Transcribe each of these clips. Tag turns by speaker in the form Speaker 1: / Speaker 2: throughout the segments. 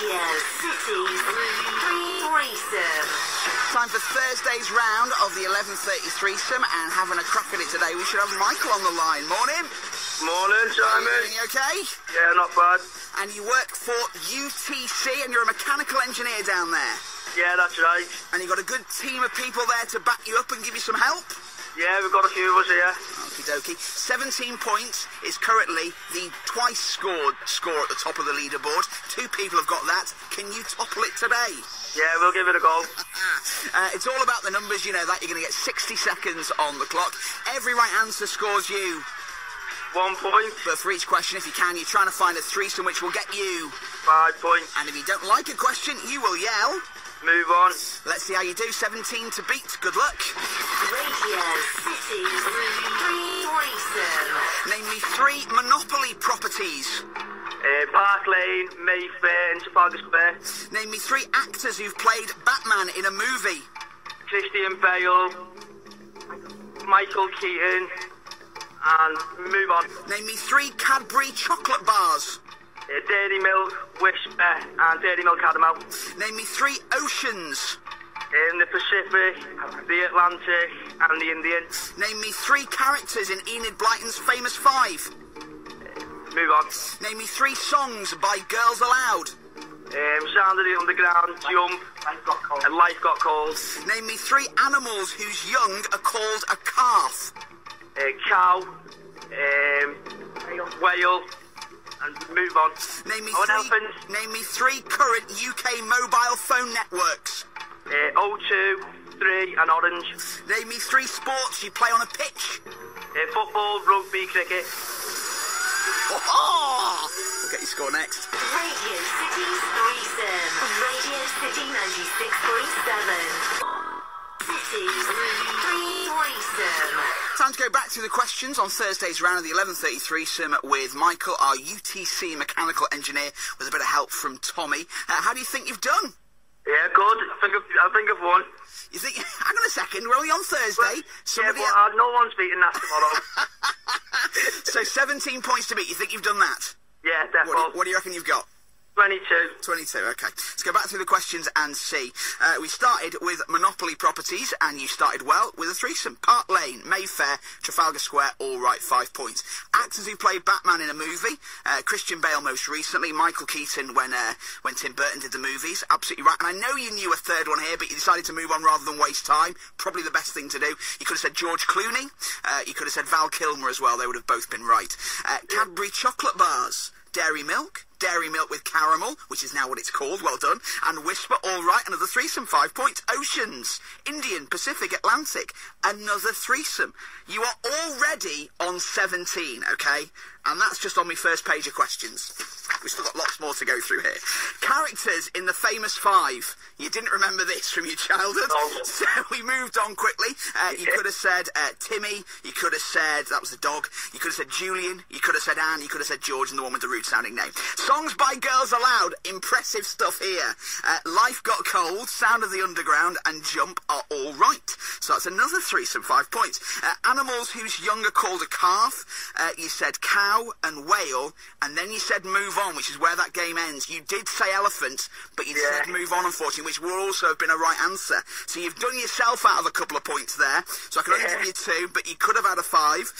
Speaker 1: Radio City's Threesome.
Speaker 2: Time for Thursday's round of the 11:30 Threesome, and having a crack at it today, we should have Michael on the line. Morning.
Speaker 3: Morning, Simon.
Speaker 2: You okay?
Speaker 3: Yeah, not bad.
Speaker 2: And you work for UTC, and you're a mechanical engineer down there.
Speaker 3: Yeah, that's right.
Speaker 2: And you've got a good team of people there to back you up and give you some help?
Speaker 3: Yeah, we've got a few of us here.
Speaker 2: Okie dokie. 17 points is currently the twice scored score at the top of the leaderboard. 2 people have got that. Can you topple it today?
Speaker 3: Yeah, we'll give it a go.
Speaker 2: It's all about the numbers, you know that. You're going to get 60 seconds on the clock. Every right answer scores you
Speaker 3: 1 point.
Speaker 2: But for each question, if you can, you're trying to find a threesome which will get you
Speaker 3: 5 points.
Speaker 2: And if you don't like a question, you will yell.
Speaker 3: Move on.
Speaker 2: Let's see how you do. 17 to beat. Good luck.
Speaker 1: Radio City's Threesome.
Speaker 2: Name me 3 Monopoly properties.
Speaker 3: Park Lane, Mayfair and Trafalgar Square.
Speaker 2: Name me 3 actors who've played Batman in a movie.
Speaker 3: Christian Bale, Michael Keaton, and move on.
Speaker 2: Name me 3 Cadbury chocolate bars.
Speaker 3: Dairy Milk, Whisper, and Dairy Milk Caramel.
Speaker 2: Name me 3 oceans.
Speaker 3: In the Pacific, the Atlantic, and the Indian.
Speaker 2: Name me 3 characters in Enid Blyton's famous 5.
Speaker 3: Move on.
Speaker 2: Name me 3 songs by Girls Aloud.
Speaker 3: Sound of the Underground, Jump, and Life Got Cold.
Speaker 2: Name me 3 animals whose young are called a calf.
Speaker 3: Cow, whale, and move on.
Speaker 2: Name me,
Speaker 3: elephant.
Speaker 2: Name me 3 current UK mobile phone networks.
Speaker 3: O2, 3, and Orange.
Speaker 2: Name me 3 sports you play on a pitch.
Speaker 3: Football, rugby, cricket.
Speaker 2: Oh! We'll get your score next.
Speaker 1: Radio City's Threesome. Radio City 96.7. City's Threesome.
Speaker 2: Time to go back through the questions on Thursday's round of the 11:30 Threesome with Michael, our UTC mechanical engineer, with a bit of help from Tommy. How do you think you've done?
Speaker 3: Yeah, good. I think I've won.
Speaker 2: You think? Hang on a second. We're only on Thursday.
Speaker 3: Yeah, but no one's beating that tomorrow.
Speaker 2: So 17 points to beat. You think you've done that?
Speaker 3: Yeah, definitely.
Speaker 2: What do you reckon you've got?
Speaker 3: 22.
Speaker 2: 22, okay. Let's go back through the questions and see. We started with Monopoly properties, and you started well with a threesome. Park Lane, Mayfair, Trafalgar Square, all right, 5 points. Actors who played Batman in a movie, Christian Bale most recently, Michael Keaton when Tim Burton did the movies, absolutely right. And I know you knew a third one here, but you decided to move on rather than waste time. Probably the best thing to do. You could have said George Clooney, you could have said Val Kilmer as well, they would have both been right. Cadbury chocolate bars, Dairy Milk with caramel, which is now what it's called, well done, and Whisper, all right, another threesome, 5 points. Oceans, Indian, Pacific, Atlantic, another threesome. You are already on 17, okay? And that's just on my first page of questions. We've still got lots more to go through here. Characters in the famous 5. You didn't remember this from your childhood, so we moved on quickly. You could have said Timmy, you could have said, that was the dog, you could have said Julian, you could have said Anne, you could have said George, and the one with the rude-sounding name. Songs by Girls Aloud, impressive stuff here. Life Got Cold, Sound of the Underground, and Jump are all right. So that's another threesome, 5 points. Animals whose young are called a calf. You said cow and whale, and then you said move on, which is where that game ends. You did say elephant, but you said move on, unfortunately, which would also have been a right answer. So you've done yourself out of a couple of points there. So I can only give you 2, but you could have had a 5.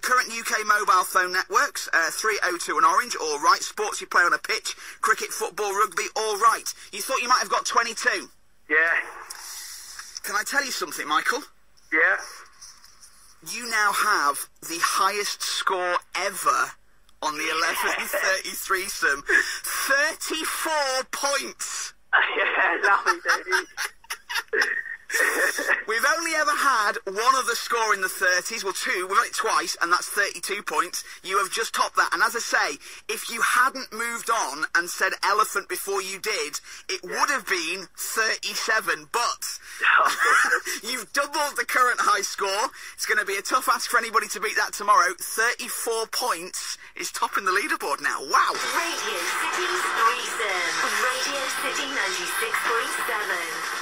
Speaker 2: Current UK mobile phone networks, 3, O2 and Orange, all right. Sports you play on a pitch, cricket, football, rugby, all right. You thought you might have got 22?
Speaker 3: Yeah.
Speaker 2: Can I tell you something, Michael?
Speaker 3: Yeah.
Speaker 2: You now have the highest score ever on the 11:30 Threesome. 34 points.
Speaker 3: Yeah, lovely, Daddy.
Speaker 2: We've only ever had one other score in the 30s. Well, 2. We've had it twice, and that's 32 points. You have just topped that. And as I say, if you hadn't moved on and said elephant before you did, it would have been 37. But you've doubled the current high score. It's going to be a tough ask for anybody to beat that tomorrow. 34 points is topping the leaderboard now. Wow.
Speaker 1: Radio City's Threesome. Radio City 96.7.